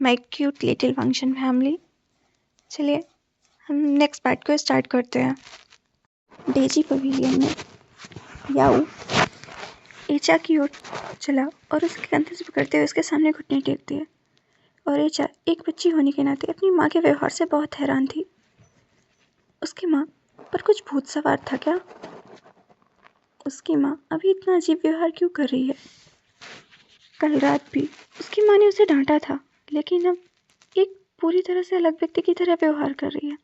My cute little function family. चलिए हम next part को स्टार्ट करते हैं। डेजी पवेलियन में याऊ एचा की ओर चला और उसके कंधे से पकड़ते हुए उसके सामने घुटने टेक दिए। और एचा एक बच्ची होने के नाते अपनी माँ के व्यवहार से बहुत हैरान थी। उसकी माँ पर कुछ भूत सवार था क्या? उसकी माँ अभी इतना अजीब व्यवहार क्यों कर रही है? कल रात भी उसकी माँ ने उसे डांटा था, लेकिन अब एक पूरी तरह से अलग व्यक्ति की तरह व्यवहार कर रही है।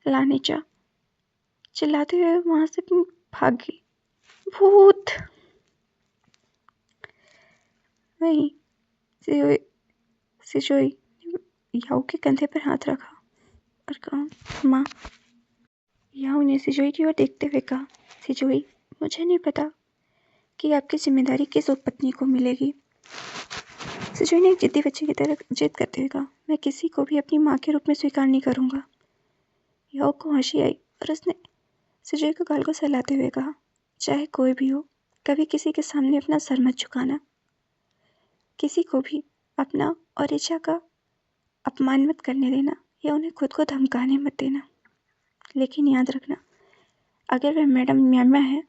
लानेचा चिल्लाते हुए वहां से भाग गई। भूत! वहीं सिजोई ने याओ के कंधे पर हाथ रखा और कहा, माँ। याओ ने सिजोई की ओर देखते हुए कहा, सिजोई, मुझे नहीं पता कि आपकी जिम्मेदारी किस उपपत्नी को मिलेगी। सिजोई ने एक जिद्दी बच्चे की तरह जिद करते हुए कहा, मैं किसी को भी अपनी माँ के रूप में स्वीकार नहीं करूंगा। याओ को हंसी आई और उसने सिजोई को गाल को सहलाते हुए कहा, चाहे कोई भी हो, कभी किसी के सामने अपना सर मत झुकाना। किसी को भी अपना और इच्छा का अपमान मत करने देना या उन्हें खुद को धमकाने मत देना। लेकिन याद रखना, अगर वह मैडम म्यामा है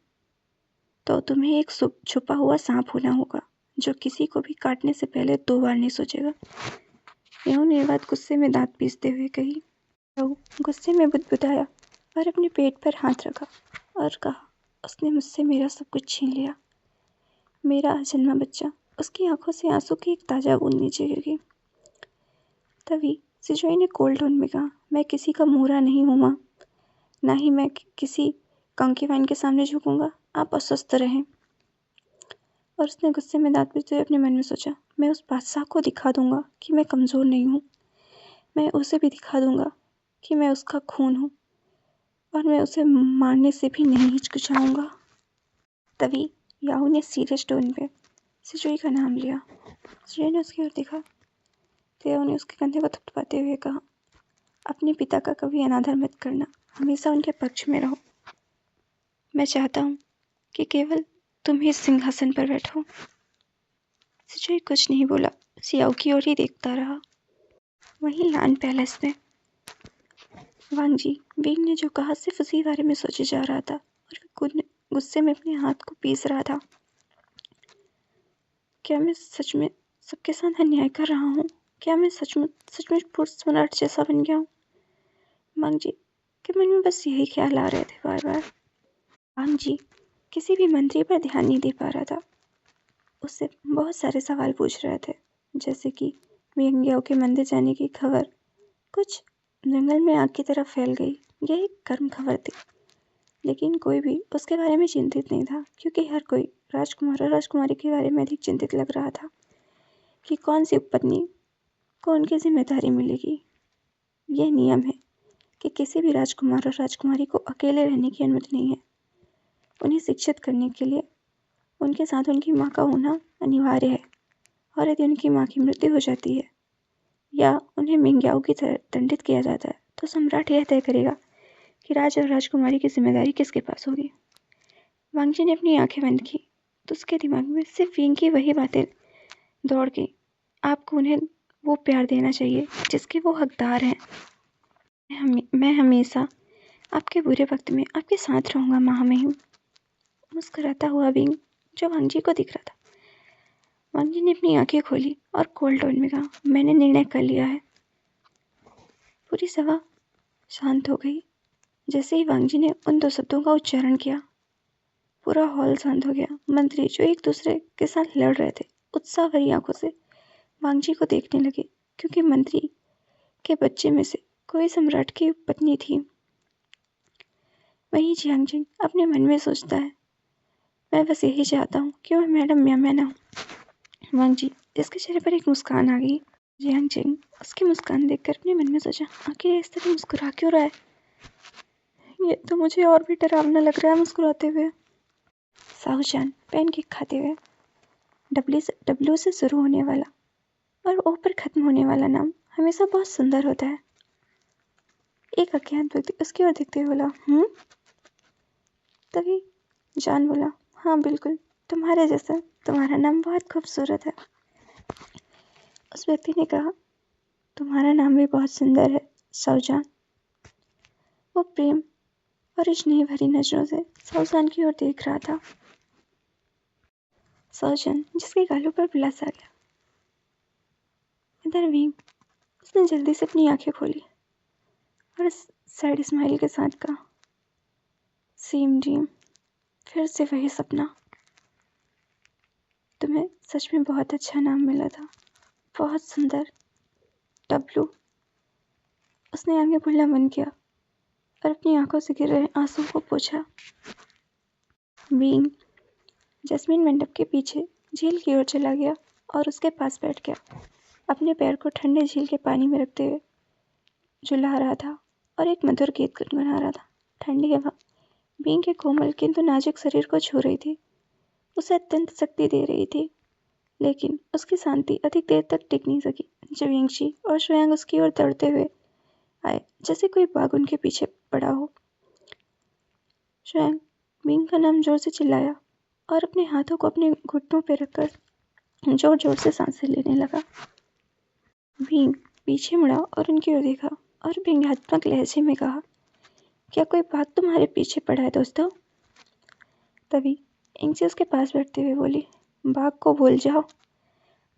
तो तुम्हें एक छुपा हुआ सांप होना होगा जो किसी को भी काटने से पहले 2 बार नहीं सोचेगा। याओ ने बात गुस्से में दांत पीसते हुए कही। याओ गुस्से में बुदबुदाया और अपने पेट पर हाथ रखा और कहा, उसने मुझसे मेरा सब कुछ छीन लिया। मेरा अजन्मा बच्चा। उसकी आंखों से आंसू की एक ताजा बूंद नीचे गिर गई। तभी सिजोई ने कोल्ड टोन में कहा, मैं किसी का मोहरा नहीं हूँ माँ, ना ही मैं किसी कंकीवाइन के सामने झुकूंगा। आप अस्वस्थ रहें। और उसने गुस्से में दांत पीसते हुए अपने मन में सोचा, मैं उस बादशाह को दिखा दूंगा कि मैं कमज़ोर नहीं हूँ। मैं उसे भी दिखा दूंगा कि मैं उसका खून हूँ और मैं उसे मारने से भी नहीं हिचकिचाऊंगा। तभी याओ ने सीरियस टोन पे सिजोई का नाम लिया। सिजोई ने उसकी ओर देखा तो याओ ने उसके कंधे को थपथपाते हुए कहा, अपने पिता का कभी अनादर मत करना, हमेशा उनके पक्ष में रहो। मैं चाहता हूँ कि केवल तुम ही इस सिंहासन पर बैठो। सिजोई कुछ नहीं बोला, याओ की ओर ही देखता रहा। वहीं लान पैलेस में वांगजी वींग ने जो कहा सिर्फ उसी बारे में सोचे जा रहा था और वह गुस्से में अपने हाथ को पीस रहा था। क्या मैं सच में सबके साथ अन्याय कर रहा हूँ? क्या मैं सचमुच पुरुष सम्राट जैसा बन गया हूँ? वांगजी के मन में बस यही ख्याल आ रहे थे बार बार। वांगजी किसी भी मंत्री पर ध्यान नहीं दे पा रहा था। उससे बहुत सारे सवाल पूछ रहे थे, जैसे कि मियांग के मंदिर जाने की खबर कुछ जंगल में आग की तरह फैल गई। यह एक गर्म खबर थी, लेकिन कोई भी उसके बारे में चिंतित नहीं था, क्योंकि हर कोई राजकुमार और राजकुमारी के बारे में अधिक चिंतित लग रहा था कि कौन सी उपपत्नी को उनकी जिम्मेदारी मिलेगी। यह नियम है कि किसी भी राजकुमार और राजकुमारी को अकेले रहने की अनुमति नहीं है। उन्हें शिक्षित करने के लिए उनके साथ उनकी माँ का होना अनिवार्य है, और यदि उनकी माँ की मृत्यु हो जाती है या उन्हें मिंग्याओ की तरह दंडित किया जाता है तो सम्राट यह तय करेगा कि राज और राजकुमारी की जिम्मेदारी किसके पास होगी। वांगजी ने अपनी आंखें बंद की तो उसके दिमाग में सिर्फ विंग की वही बातें दौड़ गई। आपको उन्हें वो प्यार देना चाहिए जिसके वो हकदार हैं। मैं हमेशा आपके बुरे वक्त में आपके साथ रहूंगा माँ मैं हूँ। मुस्कुराता हुआ विंग जो वांगजी को दिख रहा था। वांगजी ने अपनी आंखें खोली और कोल्ड टोन में कहा, मैंने निर्णय कर लिया है। पूरी सभा शांत हो गई। जैसे ही वांगजी ने उन 2 शब्दों का उच्चारण किया, पूरा हॉल शांत हो गया। मंत्री जो एक दूसरे के साथ लड़ रहे थे उत्साह भरी आंखों से वांगजी को देखने लगे, क्योंकि मंत्री के बच्चे में से कोई सम्राट की पत्नी थी। वहीं जियांगजिंग अपने मन में सोचता है, मैं बस यही चाहता हूँ कि वह मैडम म्यामा ना हो। वांगजी इसके चेहरे पर एक मुस्कान आ गई। जियांगजिंग उसकी मुस्कान देखकर अपने मन में सोचा, आखिर इस तरह मुस्कुरा क्यों रहा है? ये तो मुझे और भी डरावना लग रहा है मुस्कुराते हुए। साहूजान पैनकेक खाते हुए डब्ल्यू से शुरू होने वाला और ओ पर खत्म होने वाला नाम हमेशा बहुत सुंदर होता है। एक अज्ञात व्यक्ति उसकी ओर देखते हुए बोला, तभी जान बोला, हाँ बिल्कुल तुम्हारे जैसा, तुम्हारा नाम बहुत खूबसूरत है। उस व्यक्ति ने कहा, तुम्हारा नाम भी बहुत सुंदर है साउजान। वो प्रेम और स्नेह भरी नजरों से साउजान की ओर देख रहा था। साउजान जिसके गालों पर बिलास आ गया। इधर विंग, उसने जल्दी से अपनी आंखें खोली और सैड स्माइल के साथ कहा, सेम ड्रीम, फिर से वही सपना। तुम्हें सच में बहुत अच्छा नाम मिला था, बहुत सुंदर, डब्लू। उसने आगे बोलना बंद किया और अपनी आंखों से गिर रहे आंसू को पोंछा। विंग जैस्मीन मंडप के पीछे झील की ओर चला गया और उसके पास बैठ गया। अपने पैर को ठंडे झील के पानी में रखते हुए झुला रहा था और एक मधुर गीत गुनगुना रहा था। ठंडी हवा बींग के कोमल किंतु नाजुक शरीर को छू रही थी, उसे अत्यंत शक्ति दे रही थी, लेकिन उसकी शांति अधिक देर तक टिक नहीं सकी। जब यिंगशी और शुयांग उसकी ओर दौड़ते हुए आए, जैसे कोई बाघ उनके पीछे पड़ा हो। शुयांग बींग का नाम जोर से चिल्लाया और अपने हाथों को अपने घुटनों पर रखकर जोर जोर से सांसें लेने लगा। बींग पीछे मुड़ा और उनकी ओर देखा और व्यंग्यात्मक लहजे में कहा, क्या कोई बाघ तुम्हारे पीछे पड़ा है दोस्तों? तभी यिंगशी उसके पास बैठते हुए बोली, बाघ को भूल जाओ।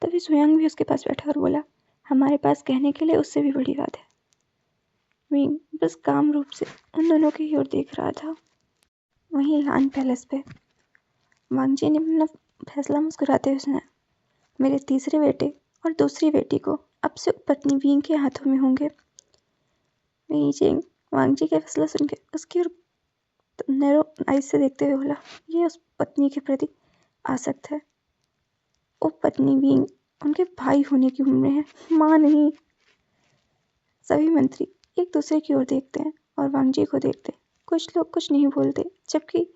तभी शुयांग भी उसके पास बैठा और बोला, हमारे पास कहने के लिए उससे भी बड़ी बात है। विंग बस काम रूप से उन दोनों की ओर देख रहा था। वहीं लान पैलेस पे वांगजी ने अपना फैसला मुस्कुराते हुए सुनाया, मेरे तीसरे बेटे और दूसरी बेटी को अब से पत्नी विंग के हाथों में होंगे। वहीं चेंग वांगजी का फैसला सुनकर उसकी ओर नैरो आइज से देखते हुए बोला, ये उस पत्नी के प्रति आसक्त है। वो पत्नी विंग उनके भाई होने की उम्र है, माँ नहीं। सभी मंत्री एक दूसरे की ओर देखते हैं और वांगजी को देखते हैं। कुछ लोग कुछ नहीं बोलते, जबकि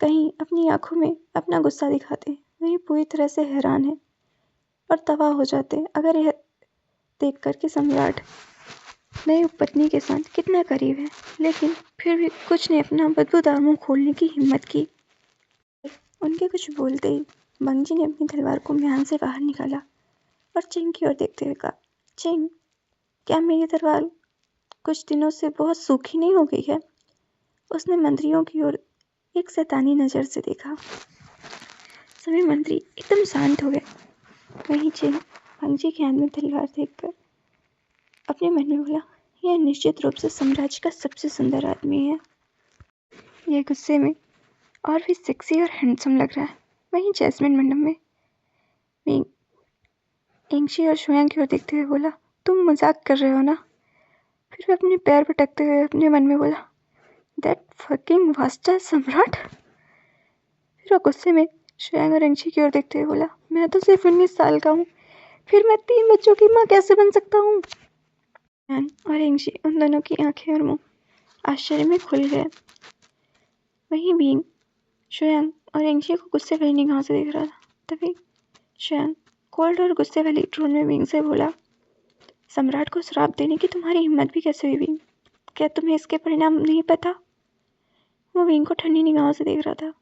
कहीं अपनी आंखों में अपना गुस्सा दिखाते, वहीं पूरी तरह से हैरान है और तबाह हो जाते अगर यह देखकर कि सम्राट नई उपपत्नी के साथ कितना करीब है, लेकिन फिर भी कुछ ने अपना बदबूदार मुंह खोलने की हिम्मत की। उनके कुछ बोलते ही वांगजी ने अपनी तलवार को म्यान से बाहर निकाला और चिंग की ओर देखते हुए कहा, चिंग, क्या मेरी तलवार कुछ दिनों से बहुत सूखी नहीं हो गई है? उसने मंत्रियों की ओर एक शैतानी नजर से देखा। सभी मंत्री एकदम शांत हो गए। वहीं चिंग वांगजी के हाथ में तलवार देखकर अपने मन में बोला, यह निश्चित रूप से साम्राज्य का सबसे सुंदर आदमी है। यह गुस्से में और भी सेक्सी और हैंडसम लग रहा है। वहीं जैस्मिन मंडप में विंग यिंगशी और शुयांग की ओर देखते हुए बोला, तुम मजाक कर रहे हो ना? फिर वह अपने पैर पटकते हुए अपने मन में बोला, दैट फकिंग वास्टा सम्राट। फिर वह गुस्से में शुयांग और यिंगशी की ओर देखते हुए बोला, मैं तो सिर्फ 19 साल का हूँ, फिर मैं 3 बच्चों की माँ कैसे बन सकता हूँ? शुयांग और यिंगशी उन दोनों की आंखें और मुंह आश्चर्य में खुल गए। वहीं विंग शुयांग और यिंगशी को गुस्से भरी निगाहों से देख रहा था। तभी शुयांग कोल्ड और गुस्से वाली टोन में विंग से बोला, सम्राट को श्राप देने की तुम्हारी हिम्मत भी कैसे हुई विंग? क्या तुम्हें इसके परिणाम नहीं पता? वो विंग को ठंडी निगाहों से देख रहा था।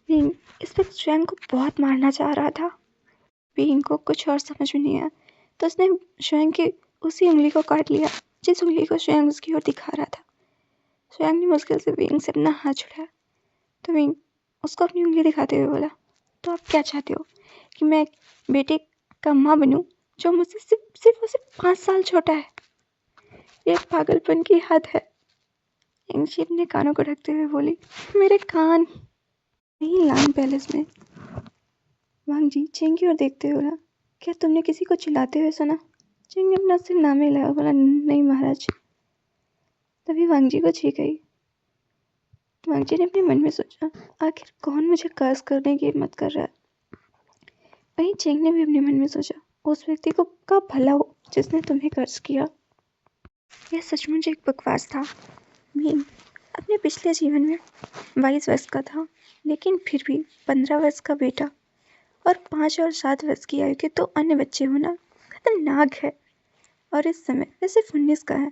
विंग इस वक्त शुयांग को बहुत मारना चाह रहा था। विंग को कुछ और समझ में नहीं आया, तो उसने शुयांग की उसी उंगली को काट लिया जिस उंगली को शुयांग उसकी ओर दिखा रहा था। शुयांग ने मुश्किल से विंग से अपना हाथ छुड़ाया तो विंग उसको अपनी उंगली दिखाते हुए बोला, तो आप क्या चाहते हो कि मैं बेटे का माँ बनूं जो मुझसे सिर्फ 5 साल छोटा है? ये पागलपन की हद है। यिंगशी अपने कानों को ढकते हुए बोली, मेरे कान। नहीं, लान पैलेस में वांगजी चिंग की ओर देखते हुए बोला, क्या तुमने किसी को चिल्लाते हुए सुना? चिंग ने अपना सिर नामे लगा बोला, नहीं महाराज। तभी वांगजी को छींक आई। वांगजी ने अपने मन में सोचा, आखिर कौन मुझे कर्ज करने की हिम्मत कर रहा है? वहीं चिंग ने भी अपने मन में सोचा, उस व्यक्ति को का भला हो जिसने तुम्हें कर्ज किया। यह सचमुच एक बकवास था। भीम अपने पिछले जीवन में 22 वर्ष का था, लेकिन फिर भी 15 वर्ष का बेटा और 5 और 7 वर्ष की आयु के 2 अन्य बच्चे होना खतरनाक है। और इस समय वह सिर्फ 19 का है।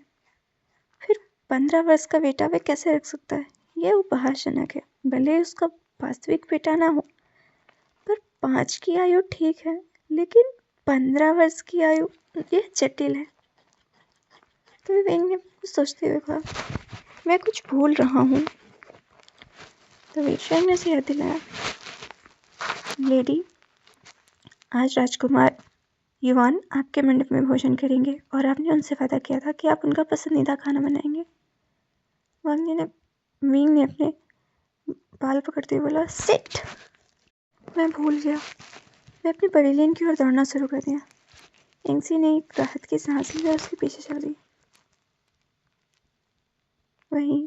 फिर 15 वर्ष का बेटा वह कैसे रख सकता है? यह उपहासजनक है। भले ही उसका वास्तविक बेटा ना हो, पर 5 की आयु ठीक है, लेकिन 15 वर्ष की आयु, यह जटिल है। तो वेंग ने सोचते हुए कहा, मैं कुछ भूल रहा हूँ। तो शेंग ने उसे याद दिलाया, लेडी, आज राजकुमार युवान आपके मंडप में भोजन करेंगे और आपने उनसे वादा किया था कि आप उनका पसंदीदा खाना बनाएंगे। विंग ने अपने बाल पकड़ते हुए बोला, सिट। मैं भूल गया। मैं अपनी पवेलियन की ओर दौड़ना शुरू कर दिया। एंगसी ने एक राहत की सांस ली और उसके पीछे चल दी। वहीं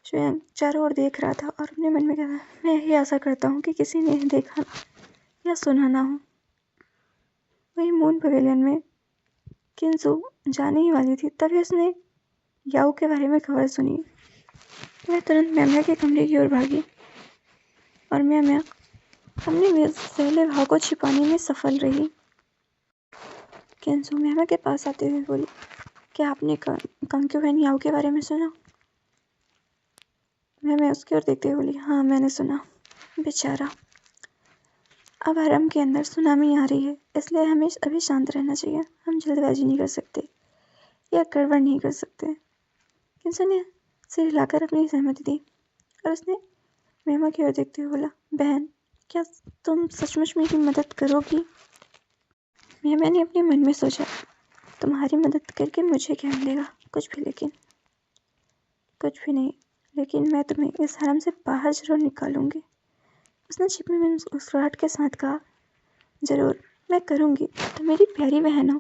शुयांग चारों ओर देख रहा था और अपने मन में कहा, मैं यही आशा करता हूँ कि किसी ने देखा या सुना ना हो। वहीं मून पवेलियन में किंजू जाने ही वाली थी, तभी उसने याओ के बारे में खबर सुनी। वह तुरंत म्या के कमरे की ओर भागी और म्या अपने सहले भाव को छिपाने में सफल रही। किंजू म्या के पास आते हुए बोली, क्या आपने कंक्यूबेन याओ के बारे में सुना? मैं उसकी ओर देखते हुए बोली, हाँ मैंने सुना। बेचारा। अब हरम के अंदर सुनामी आ रही है, इसलिए हमें अभी शांत रहना चाहिए। हम जल्दबाजी नहीं कर सकते या गड़बड़ नहीं कर सकते। किंजू ने सिर हिलाकर अपनी सहमति दी और उसने मेमा की ओर देखते हुए बोला, बहन, क्या तुम सचमुच मेरी मदद करोगी? मेमा ने अपने मन में सोचा, तुम्हारी मदद करके मुझे क्या मिलेगा? कुछ भी नहीं, लेकिन मैं तुम्हें इस हरम से बाहर जरूर निकालूंगी। उसने छिपी हुई मुस्कुराहट के साथ कहा, जरूर, मैं करूंगी, तो मेरी प्यारी बहन हो।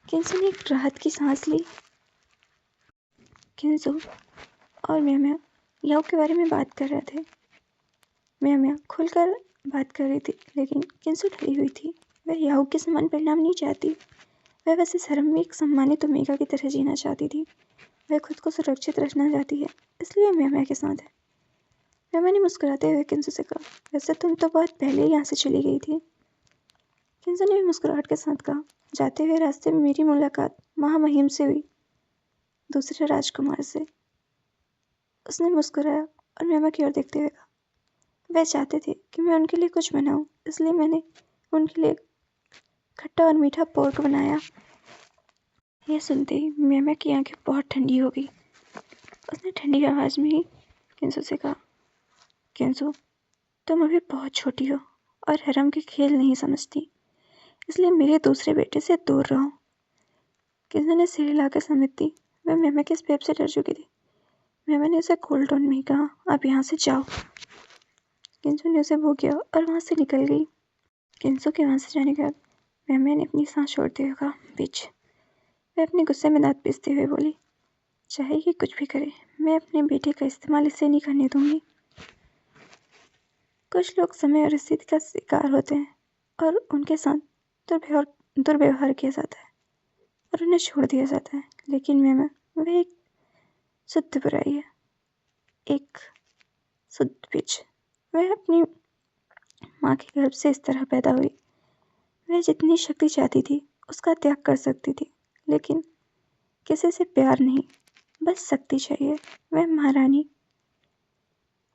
किंजू ने एक राहत की सांस ली। किंजू और म्या याओ के बारे में बात कर रहे थे। म्या खुलकर बात कर रही थी, लेकिन किंजू डरी हुई थी। वह याओ के समान परिणाम नहीं चाहती। वह बस इस हरम में एक सम्मानित ओमेगा की तरह जीना चाहती थी। वह खुद को सुरक्षित रखना चाहती है, इसलिए वह म्या के साथ है। म्या ने मुस्कुराते हुए किंजू से कहा, वैसे तुम तो बहुत पहले ही यहाँ से चली गई थी। किंजू ने भी मुस्कुराहट के साथ कहा, जाते हुए रास्ते में मेरी मुलाकात महामहिम से हुई, दूसरे राजकुमार से। उसने मुस्कुराया और म्या की ओर देखते हुए कहा, वह चाहते थे कि मैं उनके लिए कुछ बनाऊं, इसलिए मैंने उनके लिए खट्टा और मीठा पोर्क बनाया। यह सुनते ही म्या की आंखें बहुत ठंडी हो गई। उसने ठंडी आवाज में ही किंजू से कहा, किंजू, तुम अभी बहुत छोटी हो और हरम के खेल नहीं समझती, इसलिए मेरे दूसरे बेटे से दूर रहो। किंजू ने सिर हिलाकर सम्मति दी। वह म्या के इस पेप से डर चुकी थी। म्या ने उसे कोल्ड टोन में ही कहा, आप यहाँ से जाओ। किंजू ने उसे वो किया और वहाँ से निकल गई। किंजू के वहाँ से जाने के बाद म्या ने अपनी सांस छोड़ते हुए कहा, बिच। वह अपने गुस्से में दांत पीसते हुए बोली, चाहे ये कुछ भी करे, मैं अपने बेटे का इस्तेमाल इसे नहीं करने दूंगी। कुछ लोग समय और स्थिति का शिकार होते हैं और उनके साथ दुर्व्यवहार किया जाता है और उन्हें छोड़ दिया जाता है, लेकिन मैं वह एक शुद्ध बुराई है, एक शुद्ध बिच। वह अपनी माँ के गर्भ से इस तरह पैदा हुई। वह जितनी शक्ति चाहती थी उसका त्याग कर सकती थी, लेकिन किसी से प्यार नहीं, बस शक्ति चाहिए। वह महारानी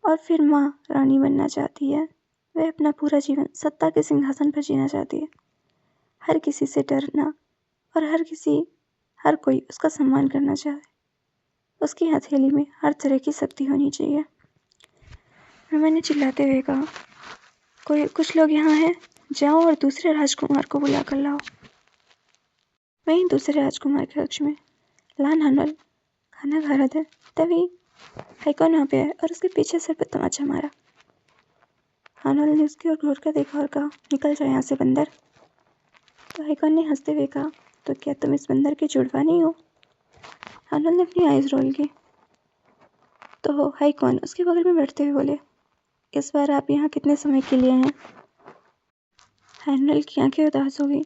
और फिर माँ रानी बनना चाहती है। वह अपना पूरा जीवन सत्ता के सिंहासन पर जीना चाहती है, हर किसी से डरना और हर कोई उसका सम्मान करना चाहे। उसकी हथेली में हर तरह की शक्ति होनी चाहिए। मैंने चिल्लाते हुए कहा, कुछ लोग यहाँ हैं, जाओ और दूसरे राजकुमार को बुला कर लाओ। वहीं दूसरे राजकुमार के कक्ष में लान हनल खाना खा रहा था। तभी हाइकॉन वहाँ पे आया और उसके पीछे सर पर तमाचा मारा। हानल ने उसकी ओर घूर कर देखा और कहा, निकल जाओ यहाँ से बंदर। तो हाइकॉन ने हंसते हुए कहा, तो क्या तुम इस बंदर के जुड़वा नहीं हो? हानल ने अपनी आइज रोल की। तो हाइकॉन उसके बगल में बैठते हुए बोले, इस बार आप यहाँ कितने समय के लिए हैं? हानल की आंखें उदास हो गई।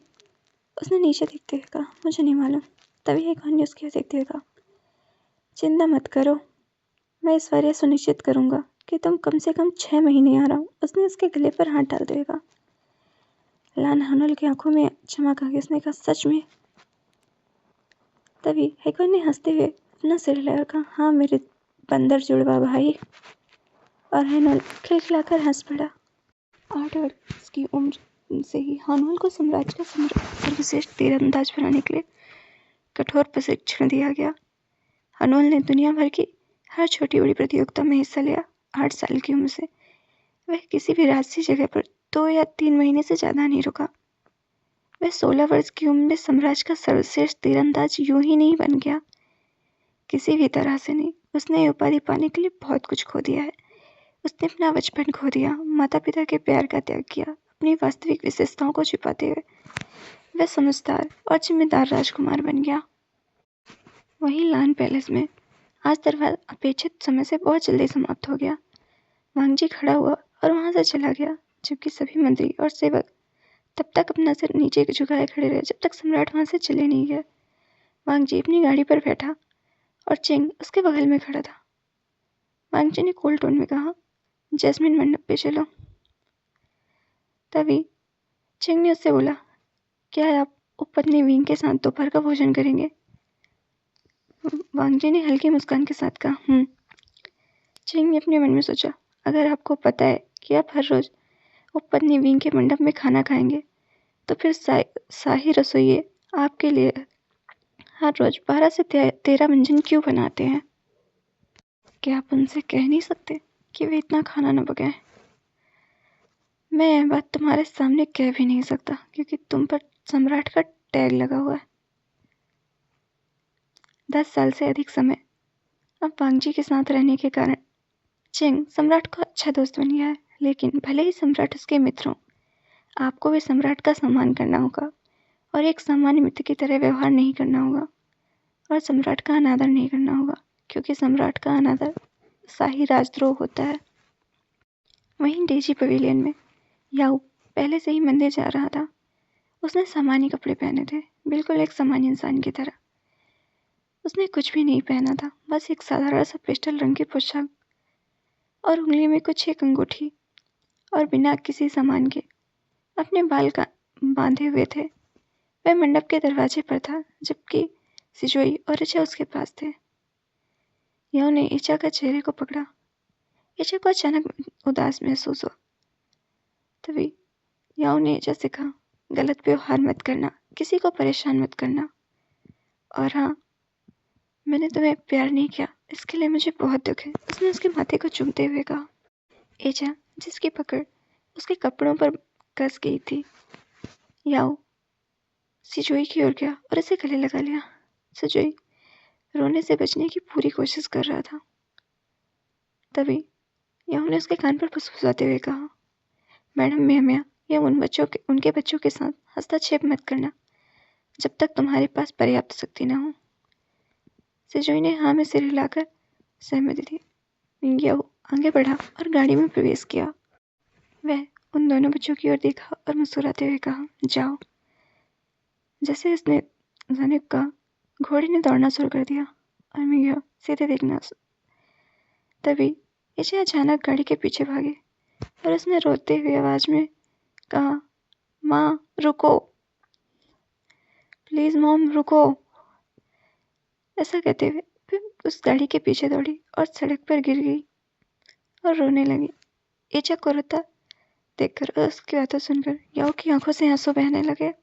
उसने नीचे देखते हुए कहा, मुझे नहीं मालूम। तभी हाइकॉन ने उसकी ओर देखते हुए कहा, चिंता मत करो, मैं इस बार यह सुनिश्चित करूंगा कि तुम कम से कम 6 महीने यहाँ रहो। उसने उसके गले पर हाथ डालते हुए कहा। लान हानल की आंखों में चमक आ गई। उसने कहा, सच में? तभी हाइकॉन ने हंसते हुए अपना सिर हिलाया और कहा, हाँ मेरे बंदर जुड़वा भाई। और हानल खिलखिलाकर हंस पड़ा। 8 वर्ष की उम्र से ही हानुअल को साम्राज्य का सर्वश्रेष्ठ तीरंदाज बनाने के लिए कठोर प्रशिक्षण दिया गया। हानुअल ने दुनिया भर की हर छोटी बड़ी प्रतियोगिता में हिस्सा लिया। 8 साल की उम्र से वह किसी भी राष्ट्रीय जगह पर 2 या 3 महीने से ज्यादा नहीं रुका। वह 16 वर्ष की उम्र में साम्राज्य का सर्वश्रेष्ठ तीरंदाज यूं ही नहीं बन गया, किसी भी तरह से नहीं। उसने ये उपाधि पाने के लिए बहुत कुछ खो दिया है। उसने अपना बचपन खो दिया, माता पिता के प्यार का त्याग किया, अपनी वास्तविक विशेषताओं को छिपाते हुए वह समझदार और जिम्मेदार राजकुमार बन गया। वहीं लान पैलेस में आज दरबार अपेक्षित समय से बहुत जल्दी समाप्त हो गया। वांगजी खड़ा हुआ और वहां से चला गया, जबकि सभी मंत्री और सेवक तब तक अपना सिर नीचे झुकाए खड़े रहे जब तक सम्राट वहां से चले नहीं गए। वांगजी अपनी गाड़ी पर बैठा और चिंग उसके बगल में खड़ा था। वांगजी ने कोल्ड टोन में कहा, जैस्मिन मंडप पे चलो। तभी चिंग ने उससे बोला, क्या आप उपपत्नी विंग के साथ दोपहर का भोजन करेंगे? वांगजी ने हल्की मुस्कान के साथ कहा, चिंग ने अपने मन में सोचा, अगर आपको पता है कि आप हर रोज उपपत्नी विंग के मंडप में खाना खाएंगे तो फिर शाही रसोइये आपके लिए हर रोज 12 से 13 व्यंजन क्यों बनाते हैं? क्या आप उनसे कह नहीं सकते कि वे इतना खाना न पकाएं? मैं यह बात तुम्हारे सामने कह भी नहीं सकता क्योंकि तुम पर सम्राट का टैग लगा हुआ है। 10 साल से अधिक समय अब वांगजी के साथ रहने के कारण चिंग सम्राट का अच्छा दोस्त बन गया है। लेकिन भले ही सम्राट उसके मित्र हों, आपको भी सम्राट का सम्मान करना होगा और एक सामान्य मित्र की तरह व्यवहार नहीं करना होगा और सम्राट का अनादर नहीं करना होगा, क्योंकि सम्राट का अनादर शाही राजद्रोह होता है। वहीं डेजी पवेलियन में याऊ पहले से ही मंदिर जा रहा था। उसने सामान्य कपड़े पहने थे, बिल्कुल एक सामान्य इंसान की तरह। उसने कुछ भी नहीं पहना था, बस एक साधारण सा पेस्टल रंग की पोशाक और उंगली में कुछ एक अंगूठी और बिना किसी सामान के अपने बाल का बांधे हुए थे। वह मंडप के दरवाजे पर था, जबकि सिजोई और इचा उसके पास थे। याऊ ने इचा का चेहरे को पकड़ा। इचा को अचानक उदास महसूस हुआ। तभी याऊ ने इचा से कहा, गलत व्यवहार मत करना, किसी को परेशान मत करना। और हाँ, मैंने तुम्हें प्यार नहीं किया, इसके लिए मुझे बहुत दुख है। उसने उसके माथे को चूमते हुए कहा। इचा, जिसकी पकड़ उसके कपड़ों पर कस गई थी, याऊ सिजोई की ओर गया और उसे गले लगा लिया। सिजोई रोने से बचने की पूरी कोशिश कर रहा था। तभी याऊ ने उसके कान पर फुसफुसाते हुए कहा, मैडम मिया या उनके बच्चों के साथ हस्तक्षेप मत करना जब तक तुम्हारे पास पर्याप्त शक्ति न हो। सिजोई ने हाँ में सिर हिलाकर सहमति दी। याऊ आगे बढ़ा और गाड़ी में प्रवेश किया। वह उन दोनों बच्चों की ओर देखा और मुस्कुराते हुए कहा, जाओ। जैसे उसने जाने का घोड़े ने दौड़ना शुरू कर दिया और मिया सीधे देखना। तभी इसे अचानक गाड़ी के पीछे भागे और उसने रोते हुए आवाज में कहा, माँ रुको, प्लीज मॉम रुको। ऐसा कहते हुए फिर उस गाड़ी के पीछे दौड़ी और सड़क पर गिर गई और रोने लगी। इचा को रोता देखकर और उसकी बातें सुनकर याऊ की आंखों से आंसू बहने लगे।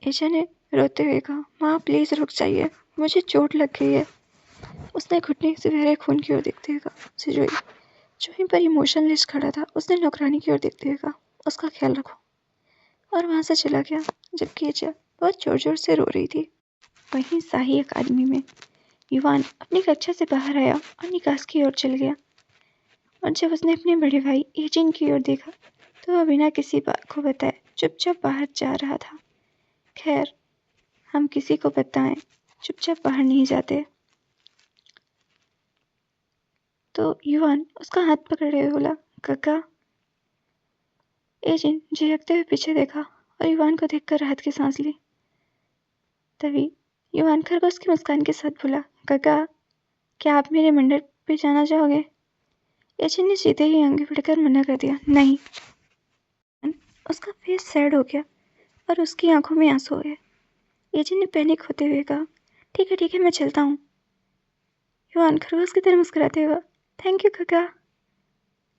इचा ने रोते हुए कहा, माँ प्लीज रुक जाइए, मुझे चोट लग गई है। उसने घुटने से बह रहे खून की ओर देखते हुए कहा। सिजोई जो वहीं पर इमोशनलेस खड़ा था, उसने नौकरानी की ओर देखते हुए कहा, उसका ख्याल रखो, और वहां से चला गया, जबकि इचा बहुत जोर जोर से रो रही थी। वहीं शाही अकादमी में युवान अपनी कक्षा से बाहर आया और निकास की ओर चल गया। और जब उसने अपने बड़े भाई एजिन की ओर देखा तो वह बिना किसी बात को बताए चुपचाप बाहर जा रहा था। खैर, हम किसी को बताएं चुपचाप बाहर नहीं जाते। तो युवान उसका हाथ पकड़े हुए बोला, काका। एजिन झिझकते हुए पीछे देखा और युवान को देखकर राहत की सांस ली। तभी युवान खरगोश की मुस्कान के साथ बोला, काका, क्या आप मेरे मंडप पे जाना चाहोगे? एजिन ने सीधे ही आगे बढ़कर मना कर दिया, नहीं। उसका फेस सैड हो गया और उसकी आंखों में आंसू हो गए। एजिन ने पैनिक होते हुए कहा, ठीक है मैं चलता हूँ। युवान खरगोश की तरह मुस्कुराते हुआ, थैंक यू काका।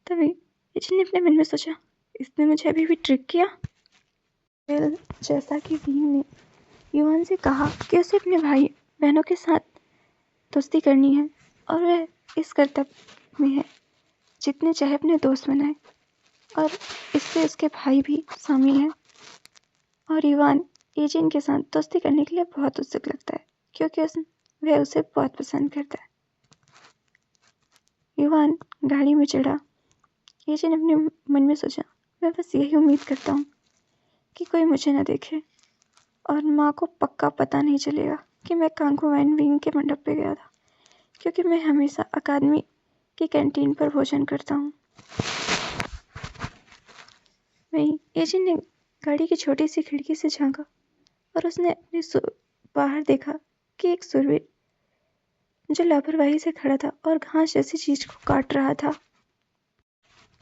तभी एजिन ने अपने मन में सोचा, इसने मुझे अभी भी ट्रिक किया। जैसा कि विंग ने युवान से कहा कि उसे अपने भाई बहनों के साथ दोस्ती करनी है और वह इस कर्तव्य में है जितने चाहे अपने दोस्त बनाए, और इससे उसके भाई भी शामिल हैं। और युवान एजिन के साथ दोस्ती करने के लिए बहुत उत्सुक लगता है क्योंकि वह उसे बहुत पसंद करता है। युवान गाड़ी में चढ़ा। एजिन अपने मन में सोचा, मैं बस यही उम्मीद करता हूँ कि कोई मुझे न देखे और माँ को पक्का पता नहीं चलेगा कि मैं कांगो वैन विंग के मंडप पे गया था, क्योंकि मैं हमेशा अकादमी की कैंटीन पर भोजन करता हूँ। वहीं एजिन ने गाड़ी की छोटी सी खिड़की से झांका और उसने अपने बाहर देखा कि एक सुरवीर जो लापरवाही से खड़ा था और घास जैसी चीज को काट रहा था।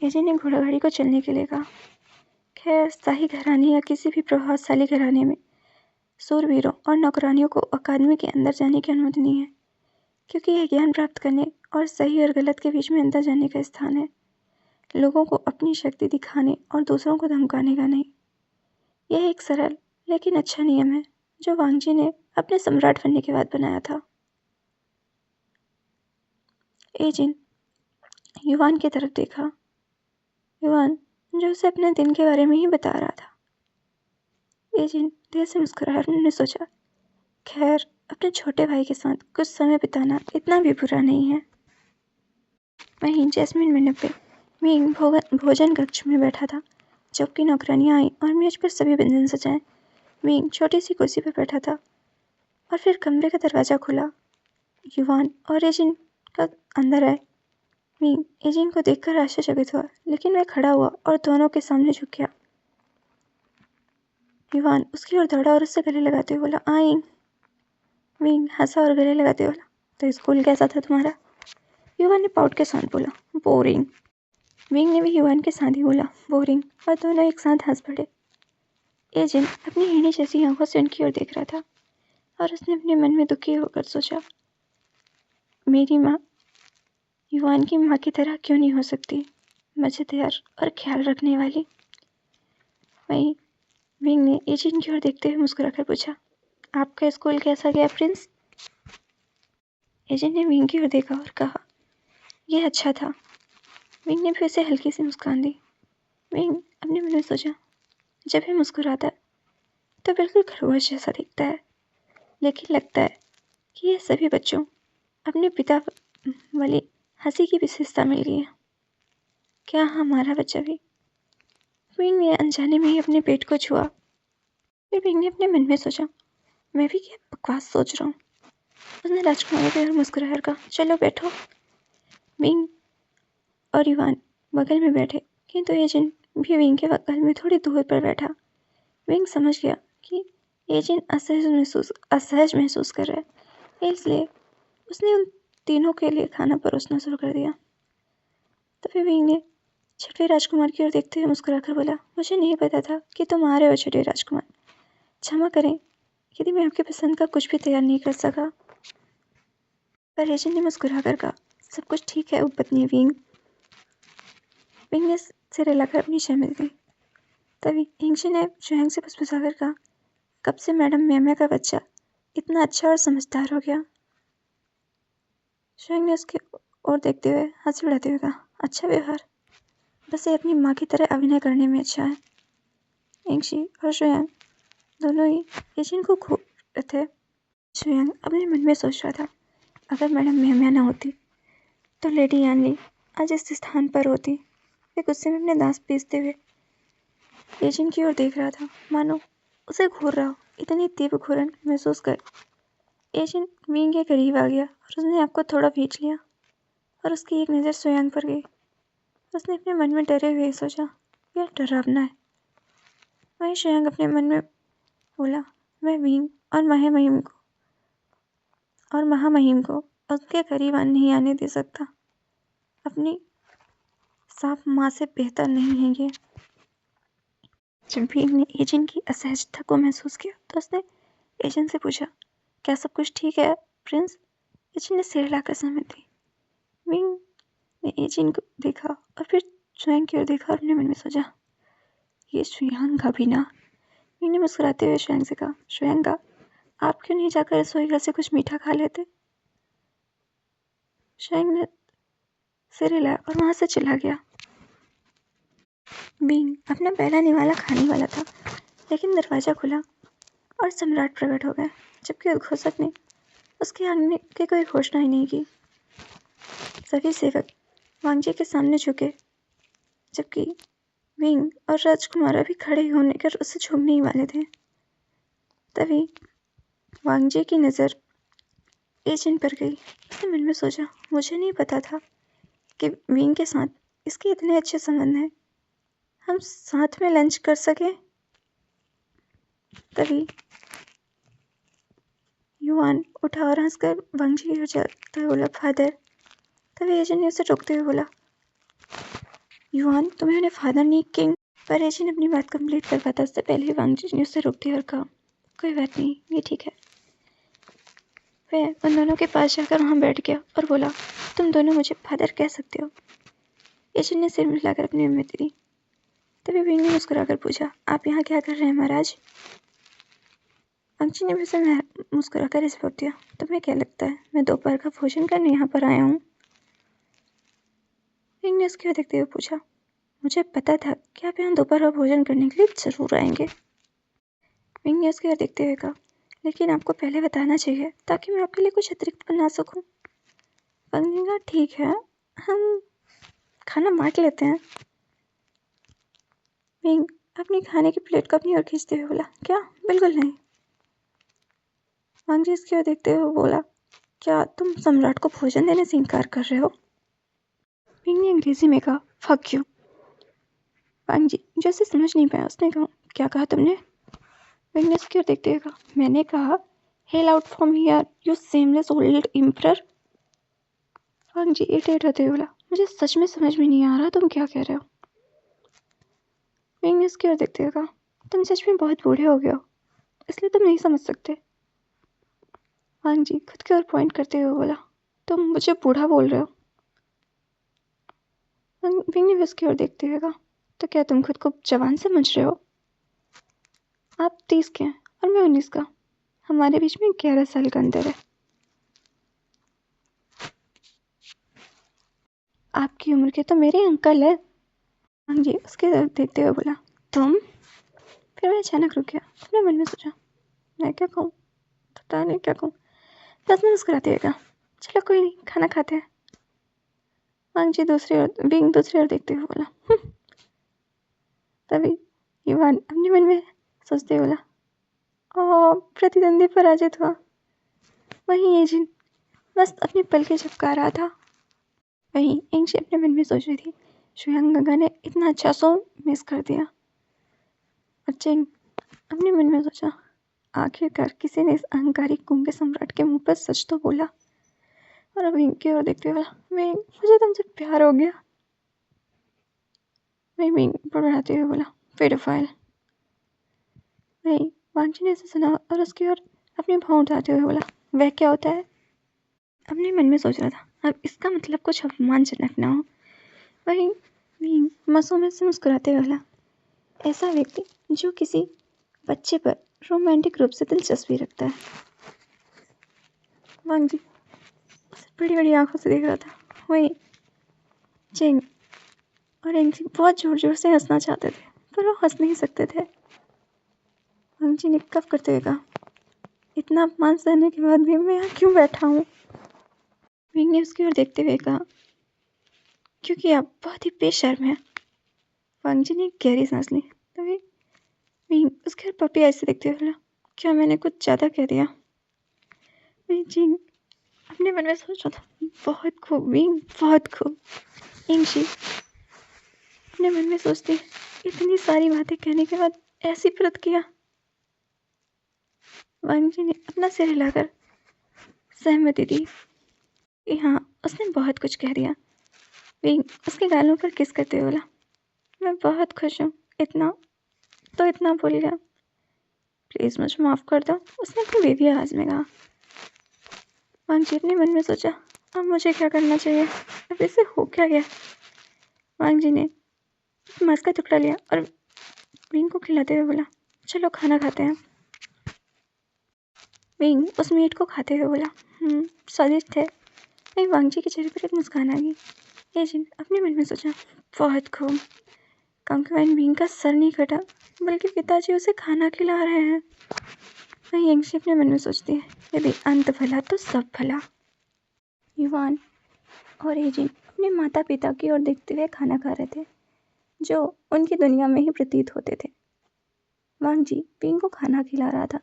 एजिन ने घोड़ागाड़ी को चलने के लिए कहा। खैर, शाही घराने या किसी भी प्रभावशाली घराने में सूरवीरों और नौकरानियों को अकादमी के अंदर जाने की अनुमति नहीं है, क्योंकि यह ज्ञान प्राप्त करने और सही और गलत के बीच में अंतर जानने का स्थान है, लोगों को अपनी शक्ति दिखाने और दूसरों को धमकाने का नहीं। यह एक सरल लेकिन अच्छा नियम है जो वांगजी ने अपने सम्राट बनने के बाद बनाया था। एजिन युवान की तरफ देखा, युवान जो उसे अपने दिन के बारे में ही बता रहा था। एजिन देर से मुस्कुराया और उन्होंने सोचा, खैर, अपने छोटे भाई के साथ कुछ समय बिताना इतना भी बुरा नहीं है। वहीं जैस्मिन मंडप पे विंग भोजन कक्ष में बैठा था, जबकि नौकरानियां आई और मेज पर सभी व्यंजन सजाए। विंग छोटी सी कुर्सी पर बैठा था और फिर कमरे का दरवाजा खुला। युवान और एजिन का अंदर आए। विंग एजिन को देखकर आश्चर्यचकित हुआ, लेकिन वह खड़ा हुआ और दोनों के सामने झुक गया। युवान उसकी ओर दौड़ा और उससे गले लगाते हुए बोला, आई। विंग हंसा और गले लगाते बोला, तो स्कूल कैसा था तुम्हारा? युवान ने पाउट के साथ बोला, बोरिंग। विंग ने भी युवान के साथ ही बोला, बोरिंग, और दोनों एक साथ हंस पड़े। एजिन अपनी हिरनी जैसी आंखों से उनकी ओर देख रहा था और उसने अपने मन में दुखी होकर सोचा, मेरी माँ युवान की माँ की तरह क्यों नहीं हो सकती, मजेदार और ख्याल रखने वाली। वहीं विंग ने एजिन की ओर देखते हुए मुस्कुराकर पूछा, आपका स्कूल कैसा गया प्रिंस? एजिन ने विंग की ओर देखा और कहा, यह अच्छा था। विंग ने फिर से हल्की सी मुस्कान दी। विंग अपने मन में सोचा, जब ये मुस्कुराता है तो बिल्कुल खरगोश जैसा दिखता है, लेकिन लगता है कि यह सभी बच्चों अपने पिता वाली हंसी की विशेषता मिल गई है। क्या हमारा बच्चा भी? विंग ने अनजाने में ही अपने पेट को छुआ। फिर विंग ने अपने मन में सोचा, मैं भी क्या बकवास सोच रहा हूँ। उसने राजकुमारी की ओर मुस्कुराकर कहा, चलो बैठो। विंग और युवान बगल में बैठे, किंतु एजिन भी विंग के बगल में थोड़ी दूर पर बैठा। विंग समझ गया कि एजिन असहज महसूस कर रहा है, इसलिए उसने उन तीनों के लिए खाना परोसना शुरू कर दिया। तभी विंग ने छठवें राजकुमार की ओर देखते हुए मुस्कुराकर बोला, मुझे नहीं पता था कि तुम आ रहे हो छठवें राजकुमार। क्षमा करें यदि मैं आपकी पसंद का कुछ भी तैयार नहीं कर सका। पर एजिन ने मुस्कुराकर कहा, सब कुछ ठीक है उपपत्नी विंग। विंग ने सिर हिलाकर अपनी सहमति दी। तभी एंग्जी ने शुएंग से फुसफुसाकर कहा, कब से मैडम म्याम्या का बच्चा इतना अच्छा और समझदार हो गया? शुएंग ने उसकी ओर देखते हुए हंसी उड़ाते हुए कहा, अच्छा व्यवहार, बस ये अपनी माँ की तरह अभिनय करने में अच्छा है। एंग्जी और शुएंग दोनों ही एजिन को खूब थे। शुएंग अपने मन में सोच रहा था, अगर मैडम म्याम्या न होती तो लेडी यानली आज इस स्थान पर होती। वे गुस्से में अपने दांत पीसते हुए एजिन की ओर देख रहा था, मानो उसे घूर रहा हो। इतनी तीव्र घूरन महसूस कर एजिन विंग के करीब आ गया और उसने आपको थोड़ा खींच लिया और उसकी एक नज़र शुएंग पर गई। उसने अपने मन में डरे हुए सोचा, यह डरावना है। वहीं शुएंग अपने मन में बोला, मैं विंग और महामहिम को उसके करीब नहीं आने दे सकता। अपनी साफ माँ से बेहतर नहीं है ये। जब विंग ने एजिन की असहजता को महसूस किया तो उसने एजिन से पूछा, क्या सब कुछ ठीक है प्रिंस? एजिन ने सिर हिलाकर सहमति दी। विंग ने एजिन को देखा और फिर शुएंग की ओर देखा और अपने मन में सोचा, ये शुएंग का भी ना। विंग ने मुस्कुराते हुए शुयांग से कहा, शुयांगा, आप क्यों नहीं जाकर रसोई घर से कुछ मीठा खा लेते? शुयांग ने सिर हिलाया और वहां से चला गया। विंग अपना पहला निवाला खाने वाला था, लेकिन दरवाजा खुला और सम्राट प्रकट हो गए, जबकि उद्घोषक ने उसके आने की कोई घोषणा ही नहीं की। सभी सेवक वांगजी के सामने झुके, जबकि विंग और राजकुमारा भी खड़े होने कर उसे झूमने ही वाले थे। तभी वांगजी की नज़र एजिन पर गई। उसने मन में सोचा, मुझे नहीं पता था कि विंग के साथ इसके इतने अच्छे संबंध हैं, हम साथ में लंच कर सके। तभी युआन उठा और हंसकर वांगजी की ओर जाते हुए बोला, फादर। तभी एजिन ने उसे रोकते हुए बोला, युआन, तुम्हें उन्हें फादर नहीं किंग। पर एजिन अपनी बात कंप्लीट कर पाता उससे पहले ही वांगजी ने उसे रोक दिया और कहा, कोई बात नहीं, ये ठीक है। वह उन दोनों के पास जाकर वहाँ बैठ गया और बोला, तुम दोनों मुझे फादर कह सकते हो। एजिन ने सिर मिलाकर अपनी अनुमति दी। तभी विंग ने मुस्कुराकर पूछा, आप यहाँ क्या कर रहे हैं महाराज? वांगजी ने भी उसे मुस्कुराकर जवाब दिया, तुम्हें क्या लगता है मैं दोपहर का भोजन करने यहाँ पर आया हूँ? विंग ने उसकी ओर देखते हुए पूछा, मुझे पता था कि आप यहाँ दोपहर का भोजन करने के लिए जरूर आएंगे। विंग ने उसकी ओर देखते हुए कहा, लेकिन आपको पहले बताना चाहिए ताकि मैं आपके लिए कुछ अतिरिक्त बना सकूं। वांग ने कहा, ठीक है, हम खाना बांट लेते हैं। विंग अपनी खाने की प्लेट को अपनी ओर खींचते हुए बोला, क्या? बिल्कुल नहीं। वांग जी इसकी ओर देखते हुए बोला, क्या तुम सम्राट को भोजन देने से इनकार कर रहे हो? विंग ने अंग्रेजी में कहा, फक यू। वांग जी जैसे समझ नहीं पाया, उसने कहा, क्या कहा तुमने? विंग ने उसकी ओर देखते हुए कहा, मैंने कहा, hell out from here you shameless old emperor. Wang ji irritate होते हुए बोला, मुझे सच में समझ में नहीं आ रहा तुम क्या कह रहे हो। विंग ने उसकी ओर देखते हुए कहा, तुम सच में बहुत बूढ़े हो गए हो, इसलिए तुम नहीं समझ सकते। वांग जी खुद की ओर पॉइंट करते हुए बोला, तुम मुझे बूढ़ा बोल रहे हो? विंग ने उसकी ओर देखते हुए कहा, तो क्या तुम खुद को जवान समझ रहे हो? आप 30 के हैं और मैं 19 का, हमारे बीच में 11 साल का अंतर है। आपकी उम्र के तो मेरे अंकल है। वांग जी उसके तरफ देखते हुए बोला, तुम? फिर मैं अचानक रुक गया। अपने मन में सोचा, मैं क्या कहूँ, पता नहीं क्या कहूँ। बस मैं मुस्कुराते हुए कहा, चलो कोई नहीं, खाना खाते हैं। वांग जी विंग दूसरी ओर देखते हुए बोला, तभी युवान अपने मन में सोचते बोला, प्रतिद्वंदी पराजित हुआ। वहीं एजिन मस्त अपनी पलकें झपका रहा था। वहीं एंगशी अपने मन में सोच रही थी, शुयांग गंगा ने इतना अच्छा शो मिस कर दिया। और चेंग अपने मन में सोचा, आखिरकार किसी ने इस अहंकारी गूंगे सम्राट के मुंह पर सच तो बोला। और अब विंग की ओर देखते हुए बोला, विंग, मुझे तुमसे प्यार हो गया। मैं विंग बढ़ाते हुए बोला, पेडोफाइल। वहीं वांग जी ने इसे सुना और उसकी ओर अपनी भौं उठाते हुए बोला, वह क्या होता है? अपने मन में सोच रहा था, अब इसका मतलब कुछ अपमानजनक ना हो। वहीं विंग मासूमियत से मुस्कुराते हुए बोला, ऐसा व्यक्ति जो किसी बच्चे पर रोमांटिक रूप से दिलचस्पी रखता है। वांग जी बड़ी बड़ी आंखों से देख रहा था। वहीं चेंग और एंगजी बहुत जोर जोर से हंसना चाहते थे, पर वो हंस नहीं सकते थे। वांग जी ने कफ करते हुए कहा, इतना अपमान सहने के बाद भी मैं यहाँ क्यों बैठा हूँ? विंग ने उसकी ओर देखते हुए कहा, क्योंकि आप बहुत ही बेशर्म हैं। वांग जी ने गहरी सांस ली। तभी विंग उसके ओर पपी ऐसे देखते हुए बोला, क्या मैंने कुछ ज़्यादा कह दिया? विंग अपने मन में सोच रहा था, बहुत खूब विंग, बहुत खूब। एंगशी अपने मन में सोचती, इतनी सारी बातें कहने के बाद ऐसी व्रत किया। वांग जी ने अपना सिर हिलाकर सहमति दी कि हाँ, उसने बहुत कुछ कह दिया। विंग उसके गालों पर किस करते बोला, मैं बहुत खुश हूँ, इतना बोल गया, प्लीज़ मुझे माफ़ कर दो। उसने अपनी बेबी आवाज में कहा। वांग जी ने मन में सोचा, अब मुझे क्या करना चाहिए, अब इसे हो क्या गया? वांग जी ने मांस का टुकड़ा लिया और विंग को खिलाते हुए बोला, चलो खाना खाते हैं। विंग उस मीट को खाते हुए बोला, स्वादिष्ट है। वहीं वांग जी के चेहरे पर एक मुस्कान आ गई। एजिन अपने मन में सोचा, बहुत खूब। कंकवाइन विंग का सर नहीं कटा, बल्कि पिताजी उसे खाना खिला रहे हैं। वहीं यंगशी अपने मन में सोचती है, यदि अंत भला तो सब भला। युवान और एजिन अपने माता पिता की ओर देखते हुए खाना खा रहे थे, जो उनकी दुनिया में ही प्रतीत होते थे। वांग जी विंग को खाना खिला रहा था,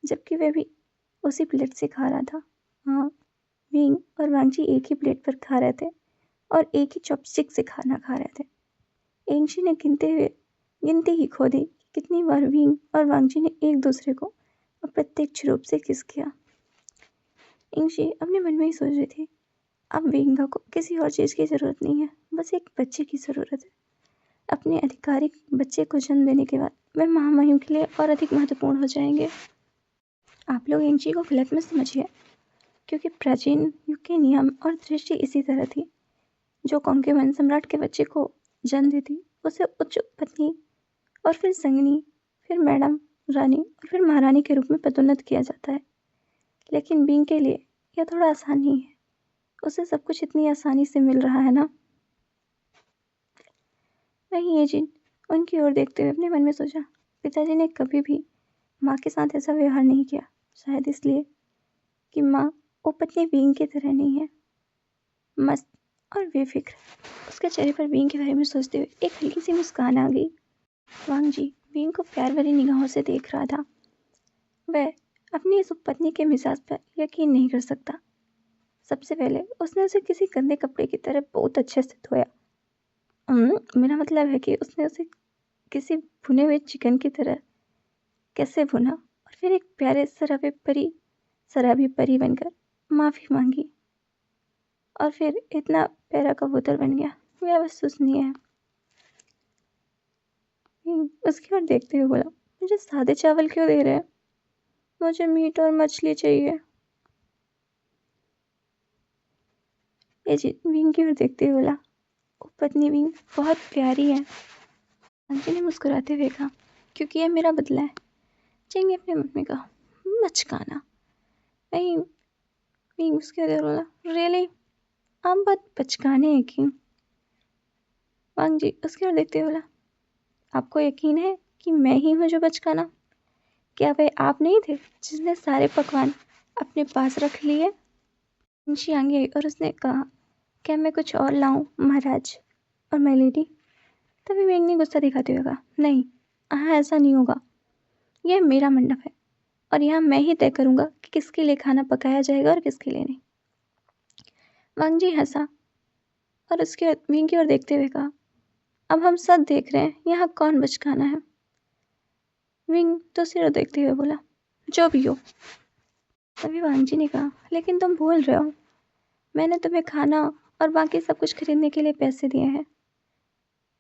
जबकि वह भी उसी प्लेट से खा रहा था। हाँ, विंग और वांग जी एक ही प्लेट पर खा रहे थे और एक ही चॉपस्टिक से खाना खा रहे थे। एंगशी ने गिनती ही खो दी कि कितनी बार विंग और वांग जी ने एक दूसरे को अप्रत्यक्ष रूप से किस किया। एंगशी अपने मन में ही सोच रही थी, अब विंग को किसी और चीज़ की ज़रूरत नहीं है, बस एक बच्चे की ज़रूरत है। अपने आधिकारिक बच्चे को जन्म देने के बाद वे महामहिम के लिए और अधिक महत्वपूर्ण हो जाएंगे। आप लोग एंगशी को गलत मत समझिए, क्योंकि प्राचीन युग के नियम और दृष्टि इसी तरह थी। जो कॉन्केवन सम्राट के बच्चे को जन्म देती, उसे उच्च पत्नी और फिर संगनी, फिर मैडम रानी और फिर महारानी के रूप में पदोन्नत किया जाता है। लेकिन विंग के लिए यह थोड़ा आसान नहीं है। उसे सब कुछ इतनी आसानी से मिल रहा है ना। वहीं एजिन उनकी ओर देखते हुए अपने मन में सोचा, पिताजी ने कभी भी माँ के साथ ऐसा व्यवहार नहीं किया, शायद इसलिए कि माँ वो पत्नी विंग की तरह नहीं है, मस्त और बेफिक्र। उसके चेहरे पर विंग के बारे में सोचते हुए एक हल्की सी मुस्कान आ गई। वांग जी विंग को प्यार भरी निगाहों से देख रहा था। वह अपनी इस पत्नी के मिजाज पर यकीन नहीं कर सकता। सबसे पहले उसने उसे किसी गंदे कपड़े की तरह बहुत अच्छे से धोया। मेरा मतलब है कि उसने उसे किसी भुने हुए चिकन की तरह कैसे भुना, और फिर एक प्यारे शराबी परी बनकर माफ़ी मांगी, और फिर इतना प्यारा कबूतर बन गया। यह अविश्वसनीय है। उसकी ओर देखते हुए बोला, मुझे सादे चावल क्यों दे रहे हैं? मुझे मीट और मछली चाहिए। विंग की ओर देखते हुए बोला, ओ पत्नी विंग बहुत प्यारी है। अंजलि ने मुस्कुराते हुए कहा, क्योंकि यह मेरा बदला है। चिंग ने अपने मन में कहा, बचकाना। नहीं, विंग उसके अंदर बोला, रियली आप बात बचकाने हैं क्यों? वांग जी उसकी ओर देखते हुए बोला, आपको यकीन है कि मैं ही हूँ जो बचकाना? क्या वह आप नहीं थे जिसने सारे पकवान अपने पास रख लिए? अंशी आगे आई और उसने कहा, क्या मैं कुछ और लाऊं महाराज और माय लेडी? तभी विंग ने गुस्सा दिखाते हुए कहा, नहीं, हाँ ऐसा नहीं होगा। यह मेरा मंडप है और यहाँ मैं ही तय करूँगा कि किसके लिए खाना पकाया जाएगा और किसके लिए नहीं। वांग जी हंसा और उसके विंग की ओर देखते हुए कहा, अब हम सब देख रहे हैं यहाँ कौन बचकाना है। विंग दूसरी ओर देखते हुए बोला, जो भी हो। तभी वांग जी ने कहा, लेकिन तुम भूल रहे हो, मैंने तुम्हें खाना और बाकी सब कुछ खरीदने के लिए पैसे दिए हैं।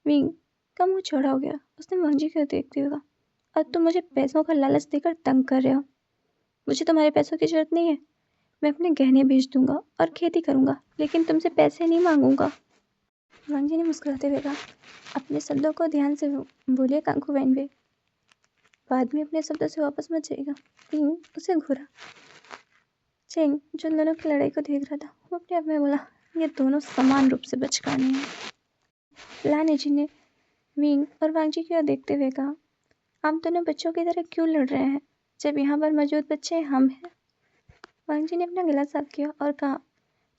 विंग का मुंह चौड़ा हो गया। उसने वांग जी की ओर देखते हुए कहा, और तुम मुझे पैसों का लालच देकर तंग कर रहे हो। मुझे तुम्हारे पैसों की जरूरत नहीं है। मैं अपने गहने बेच दूंगा और खेती करूंगा, लेकिन तुमसे पैसे नहीं मांगूंगा। वांग जी ने मुस्कुराते हुए कहा, अपने शब्दों को ध्यान से बोलिए कांकू वैनवे, बाद में अपने शब्दों से वापस मत जाइएगा। विंग उसे घूरा। चेंग जो दोनों की लड़ाई को देख रहा था, वो अपने आप में बोला, ये दोनों समान रूप से बचकाने हैं। लाने जी ने विंग और वांग जी की ओर देखते हुए कहा, आप दोनों बच्चों की तरह क्यों लड़ रहे हैं, जब यहाँ पर मौजूद बच्चे हम हैं? वांग जी ने अपना गला साफ किया और कहा,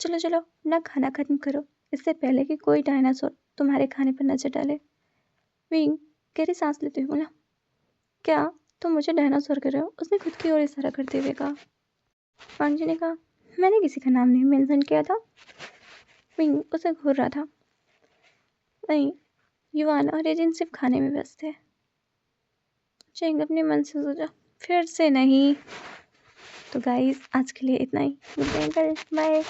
चलो चलो ना खाना खत्म करो, इससे पहले कि कोई डायनासोर तुम्हारे खाने पर नजर डाले। विंग गहरी सांस लेते हुए बोला, क्या तुम मुझे डायनासोर कर रहे हो? उसने खुद की ओर इशारा करते हुए कहा। वांग जी ने कहा, मैंने किसी का नाम नहीं मेंशन किया था। विंग उसे घूर रहा था। नहीं, युवान और एजिन सिर्फ खाने में व्यस्त थे। चेंग अपने मन से सोचा, फिर से नहीं। तो गाइस आज के लिए इतना ही। बाय।